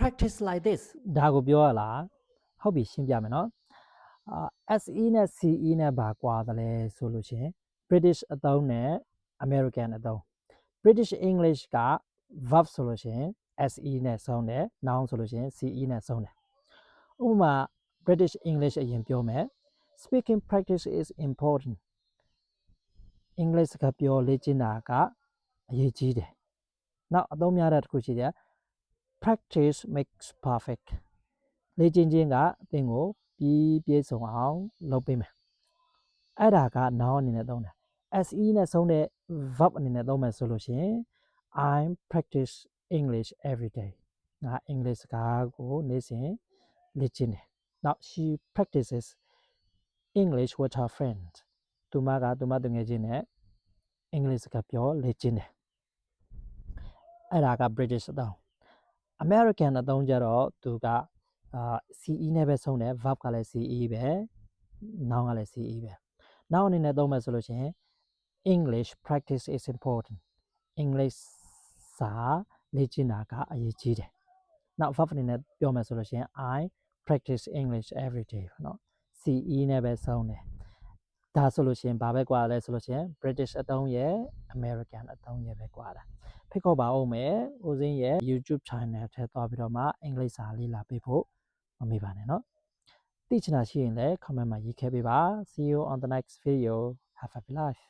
practice like this ဒါကိုပြောရလားဟုတ်ပြီရှင်းပြမယ်နော်SE နဲ့ CE နဲ့ဘာကွာသလဲဆိုလို့ရှိရင် British အသုံးနဲ့ American အသုံး British English က verb ဆိုလို့ရှိရင် SE နဲ့ဆုံးတယ် noun ဆိုလို့ရှိရင် CE နဲ့ဆုံးတယ်ဥပမာ British English အရင်ပြောမယ် Speaking practice is important English ကပြောလေ့ကျင့်တာကအရေးကြီးတယ်နောက်အသုံးများတဲ့တစ်ခုရှိတယ် Practice makes perfect လေ့ကျင့်ခြင်းကအသင်ကိုပြည့်စုံအောင်လုပ်ပေးမယ်အဲ့ဒါက noun အနေနဲ့သုံးတယ် SE နဲ့ဆုံးတဲ့ verb အနေနဲ့သုံးမယ်ဆိုလို့ရှိရင် I practice English every day ငါ English စကားကိုနေ့စဉ်လေ့ကျင့်တယ်နောက် she practices English with her friend သူမတငယ်ချင်းနဲ့ English စကားပြောလေ့ကျင့်တယ်အဲ့ဒါက British အသုံး American အသုံးကြတော့သူကCE နဲ့ပဲဆုံးတယ် verb ကလည်း CE ပဲ noun ကလည်း CE ပဲ noun အနေနဲ့သုံးမယ်ဆိုလို့ရှိရင် English practice is important English စာလေ့ကျင့်တာကအရေးကြီးတယ်နောက် verb အနေနဲ့ပြောမယ်ဆိုလို့ရှိရင် I practice English every day ပေါ့နော် CE နဲ့ပဲဆုံးတယ်ဒါဆိုလို့ရှိရင်ဘာပဲကွာလဲဆိုလို့ရှိရင် British အသုံးရဲ့ American အသုံးရဲ့ပဲကွာတာဖိတ်ခေါ်ပါအောင်မယ်ဦးစင်းရဲ့ YouTube channel ထဲသွားပြီးတော့မှအင်္ဂလိပ်စာလေ့လာပေးဖို့မမေ့ပါနဲ့เนาะသိချင်တာရှိရင်လည်း comment မှာရေးခဲ့ပေးပါ See you on the next video have a happy life